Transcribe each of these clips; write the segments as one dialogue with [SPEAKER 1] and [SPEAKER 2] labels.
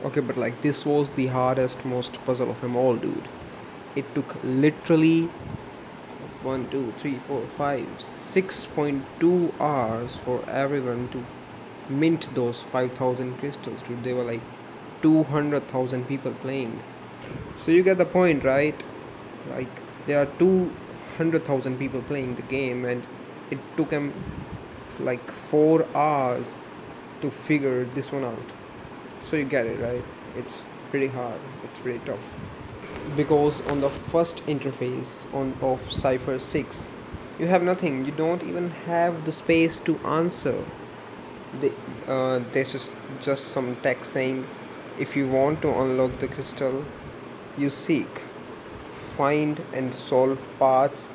[SPEAKER 1] Okay, but like this was the hardest, most puzzle of them all, dude. It took literally 6.2 hours for everyone to mint those 5,000 crystals, dude. They were like 200,000 people playing. So you get the point, right? Like there are 200,000 people playing the game, and it took them like 4 hours to figure this one out. So you get it, right? It's pretty hard. It's pretty tough. Because on the first interface on of Cipher 6, you have nothing. You don't even have the space to answer. They, there's just some text saying, if you want to unlock the crystal, you seek, find and solve parts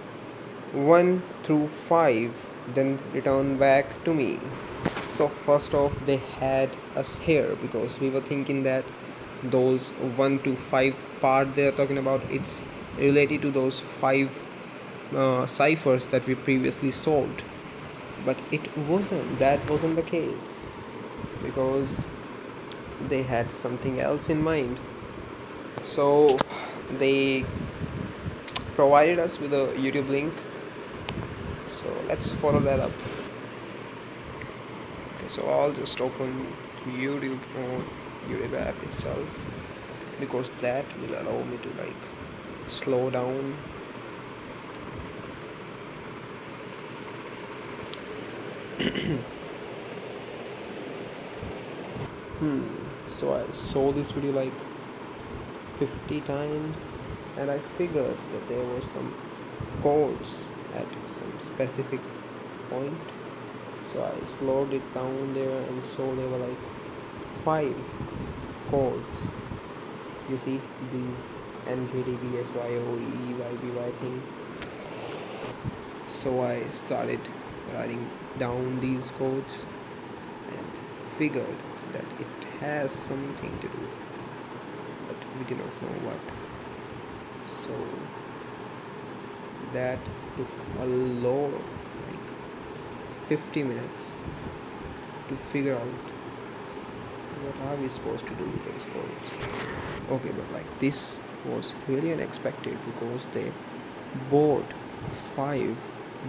[SPEAKER 1] 1 through 5, then return back to me. So first off, they had us here because we were thinking that those 1 to 5 part they're talking about, it's related to those 5 ciphers that we previously solved. But it wasn't. That wasn't the case, because they had something else in mind. So they provided us with a YouTube link. So let's follow that up. Okay, so I'll just open YouTube on YouTube app itself, because that will allow me to like slow down. So I saw this video like 50 times, and I figured that there were some codes at some specific point. So I slowed it down there and saw there were like 5 codes. You see these NKTBSYOEYBY thing. So I started writing down these codes and figured that it has something to do, but we did not know what. So that took a lot of like 50 minutes to figure out what are we supposed to do with those codes. Okay, but like this was really unexpected, because they bought 5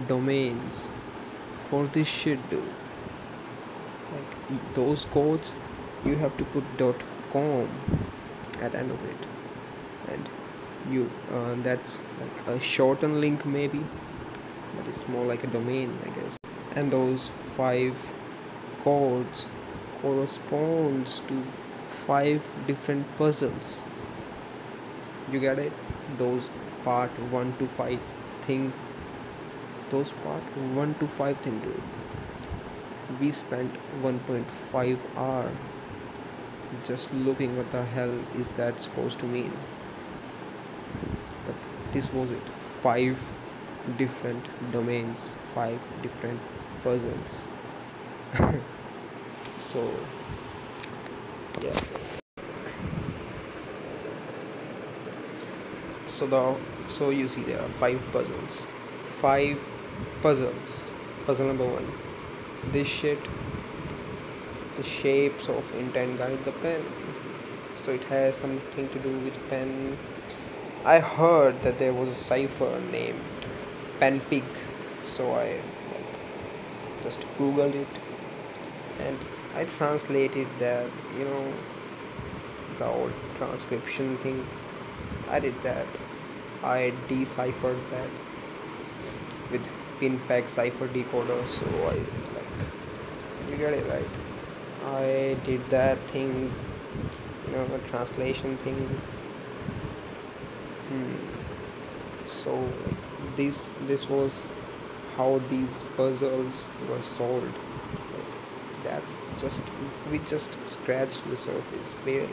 [SPEAKER 1] domains for this shit, dude. Like those codes, you have to put .com at end of it, and you that's like a shortened link maybe, but it's more like a domain, I guess. And those 5 codes corresponds to 5 different puzzles. You get it? Those part 1 to 5 thing, those part 1 to 5 thing, dude. We spent 1.5 hour just looking what the hell is that supposed to mean. But this was it. 5 different domains, 5 different puzzles. So yeah. So you see there are 5 puzzles. 5 puzzles. Puzzle number 1. This shit, the shapes of intent guide the pen. So it has something to do with pen. I heard that there was a cipher named Pen Pig. So I like just googled it, and I translated that, the old transcription thing. I did that. I deciphered that with pinpack cipher decoder. So I like, you get it, right? I did that thing, a translation thing. So like this was how these puzzles were solved. Like, that's just, we just scratched the surface barely.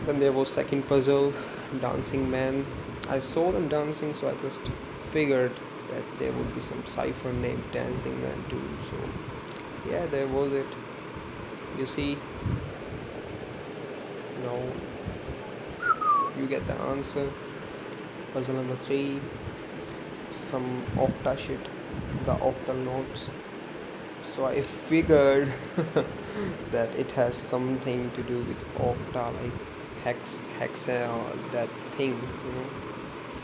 [SPEAKER 1] Then there was second puzzle, dancing man. I saw them dancing, so I just figured that there would be some cipher named dancing man too. So yeah, there was it. You see, now you get the answer. Puzzle number 3, some octa shit, the octal notes. So I figured that it has something to do with octa, like that thing, you know.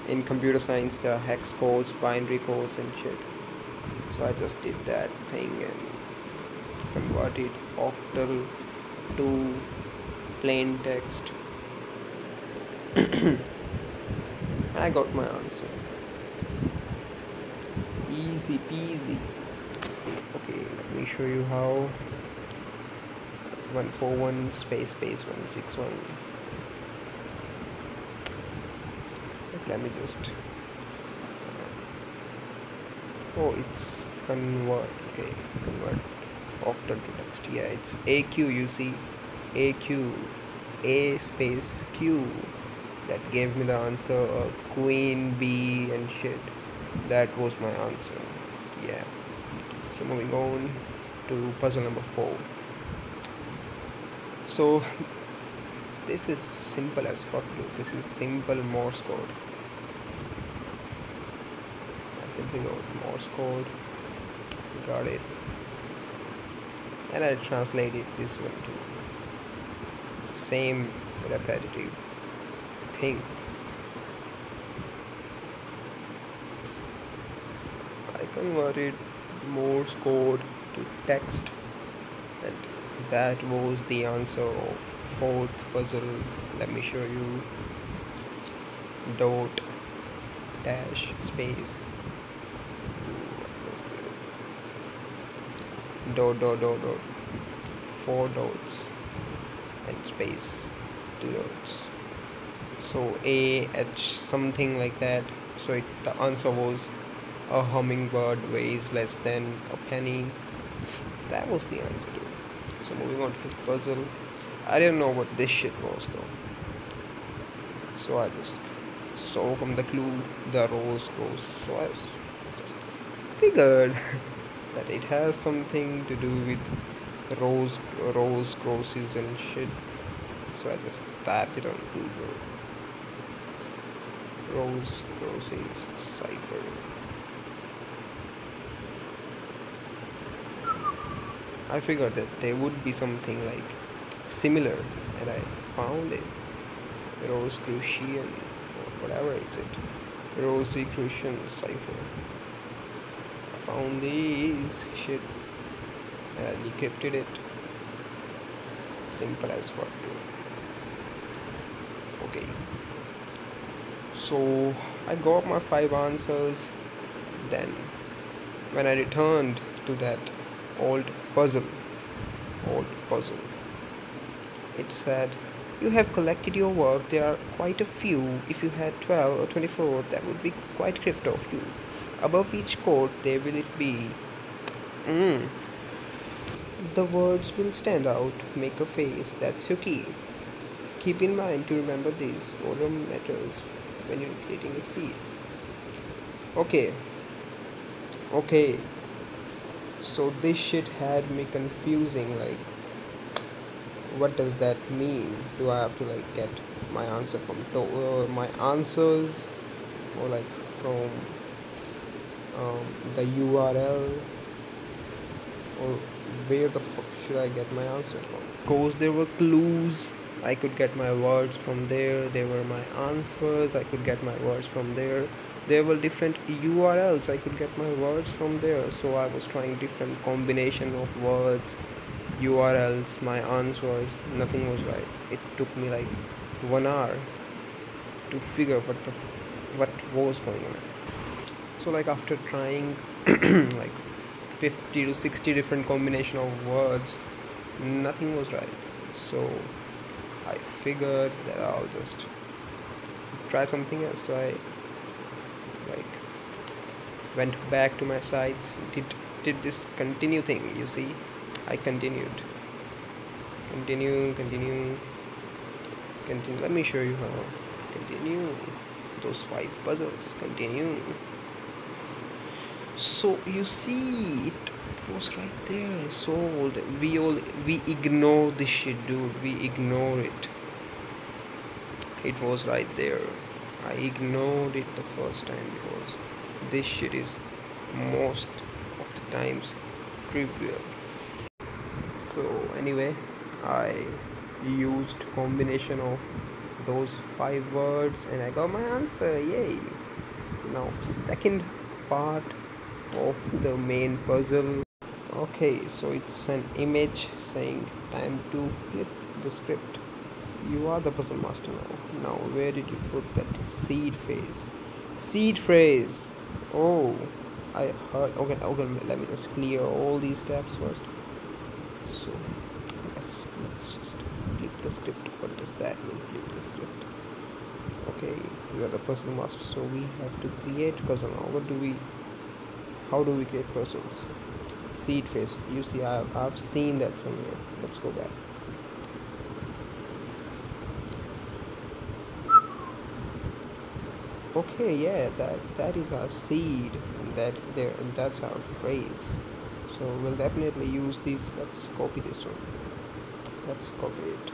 [SPEAKER 1] In computer science, there are hex codes, binary codes, and shit. So I just did that thing and converted octal to plain text. I got my answer. Easy peasy. Okay, let me show you how. 141 space 161. Let me just. Oh, it's convert. Okay, convert octal to text. Yeah, it's AQ. You see, AQ, A space Q. That gave me the answer. Queen B and shit. That was my answer. Yeah. So moving on to puzzle number 4. So this is simple as fuck, dude. This is simple Morse code. I simply wrote Morse code, got it, and I translated this one to the same repetitive thing. I converted Morse code to text, and that was the answer of fourth puzzle. Let me show you. Dot dash space dot 4 dots and space 2 dots. So AH something like that. So the answer was a hummingbird weighs less than a penny. That was the answer, dude. So moving on to fifth puzzle. I didn't know what this shit was though. So I just saw from the clue the rose grows. So I just figured that it has something to do with rose grosses and shit. So I just typed it on Google. Rose grosses cipher. I figured that there would be something like similar, and I found it. Rosicrucian, or whatever is it? Rosicrucian cipher. I found these shit and I decrypted it. Simple as fuck, dude. Okay. So I got my 5 answers. Then when I returned to that old puzzle, it said, you have collected your work. There are quite a few. If you had 12 or 24, that would be quite crypto of you. Above each quote, there will it be. The words will stand out. Make a face. That's your key. Keep in mind to remember this. Order matters when you're creating a seed. Okay. So this shit had me confusing. Like, what does that mean? Do I have to like get my answer from my answers, or like from the URL, or where the fuck should I get my answer from? Because there were clues, I could get my words from there. There were my answers, I could get my words from there. There were different URLs, I could get my words from there. So I was trying different combination of words, URLs, my answers. Nothing was right. It took me like 1 hour to figure what was going on. So like after trying like 50 to 60 different combination of words, nothing was right. So I figured that I'll just try something else. So I like went back to my sites, did this continue thing. You see, I continued. Continue. Let me show you how. Continue those 5 puzzles. Continue. So you see, it was right there. Sold. We ignore this shit, dude. We ignore it. It was right there. I ignored it the first time because this shit is most of the times trivial. So anyway, I used combination of those 5 words and I got my answer. Yay! Now second part of the main puzzle. Okay, so it's an image saying time to flip the script. You are the puzzle master now. Now where did you put that seed phrase? Seed phrase. Oh, I heard. Okay, let me just clear all these tabs first. So let's just flip the script. What does that mean, flip the script? Okay, you are the puzzle master, so we have to create puzzle now. How do we create puzzles? Seed phrase. You see, I've seen that somewhere. Let's go back. Okay, yeah, that is our seed, and that's our phrase. So we'll definitely use these. Let's copy this one. Let's copy it.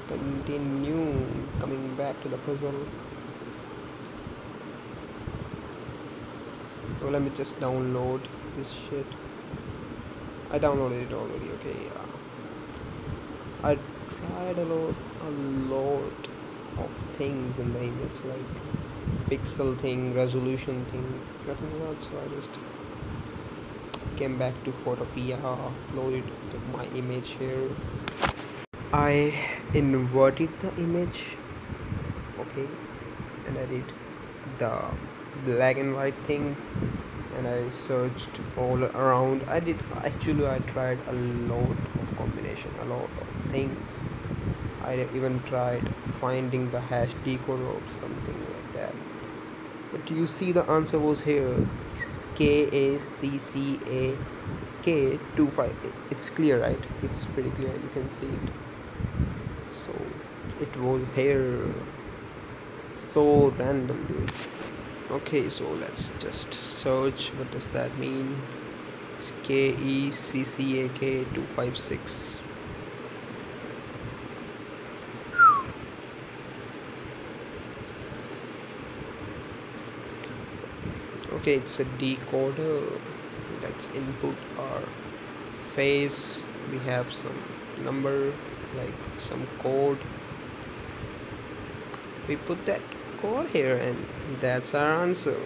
[SPEAKER 1] Continue. Coming back to the puzzle. So let me just download this shit. I downloaded it already. Okay, I tried a lot of things in the image, like pixel thing, resolution thing, nothing worked. So I just came back to Photopea, uploaded my image here. I inverted the image, okay, and I did the black and white thing, and I searched all around. I tried a lot of combination, a lot of things. I even tried finding the hash decoder or something like that, but you see the answer was here. KACCAK25. It's clear, right? It's pretty clear, you can see it. So it was here. So random, dude. Okay, so let's just search. What does that mean? It's KECCAK256. Okay, it's a decoder. Let's input our face. We have some number, like some code. We put that code here, and that's our answer.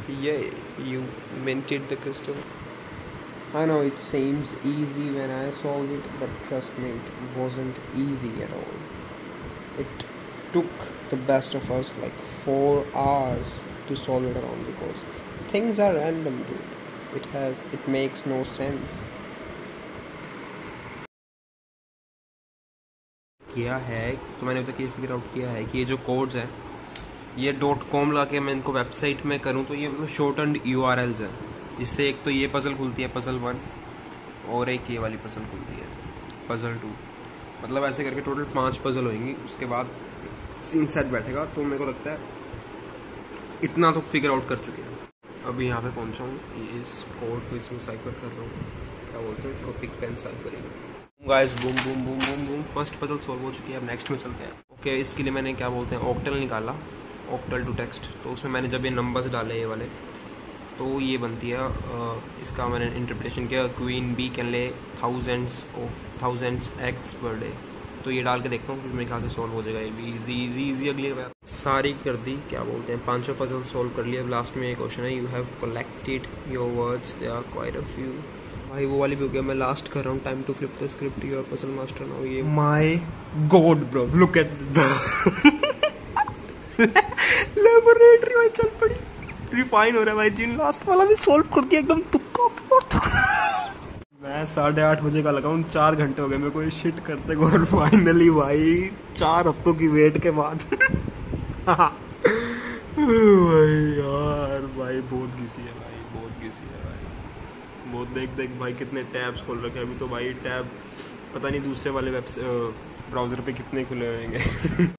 [SPEAKER 1] Yay, you minted the crystal. I know it seems easy when I solve it, but trust me, it wasn't easy at all. It took the best of us like 4 hours to solve it around, because things are random, dude. It makes no sense. किया है तो मैंने अब तक ये figure out किया है कि ये जो कोड्स हैं, ये .com ला के मैं इनको वेबसाइट में करूँ तो ये मतलब शॉर्ट एंड URLs हैं, जिससे एक तो ये पजल खुलती है, पजल 1, और एक ये वाली पजल खुलती है, पजल 2। मतलब ऐसे करके टोटल 5 पजल होंगी। उसके बाद सीन सेट बैठेगा। तो मेरे को लगता है इतना तो फिगर आउट कर चुके हैं। अभी यहाँ पे पहुँचा हूँ, इस कोड को इसमें साइफर कर रहा हूँ, क्या बोलते हैं इसको, pigpen ciphering. Guys boom boom boom boom boom, first puzzle solve हो चुकी है। अब नेक्स्ट में चलते हैं। ओके, इसके लिए मैंने क्या बोलते हैं ऑक्टल निकाला, ऑक्टल टू टेक्स्ट। तो उसमें मैंने जब ये नंबर्स डाले ये वाले, तो ये बनती है, इसका मैंने इंटरप्रिटेशन किया, क्वीन बी कैन ले थाउजेंड्स एक्स पर डे। तो ये डाल के देखता हूँ, फिर मेरे ख्याल से सॉल्व हो जाएगा। ये भी इजी अगली बार सारी कर दी, क्या बोलते हैं 5 पजल सॉल्व कर लिया। अब लास्ट में एक क्वेश्चन है, you have collected your words, they are quite a few. भाई वो वाली भी हो गया। मैं लास्ट कर रहा हूँ, time to flip the script, you're puzzle master now. ये my god bro, look at the laboratory में चल पड़ी, रिफाइन हो रहा है भाई। जिन लास्ट वाला भी सॉल्व कर दिया एकदम तुक्का और मैं 8:30 बजे का लगाऊं, 4 घंटे हो गए मेरे को ये शिट करते को, और फाइनली भाई 4 हफ्तों की वेट के बाद भाई यार, भाई बहुत घिसी है भाई, बहुत घिसी है भाई, बहुत। देख भाई कितने टैब्स खोल रखे हैं अभी तो भाई। टैब पता नहीं दूसरे वाले ब्राउज़र पे कितने खुले होंगे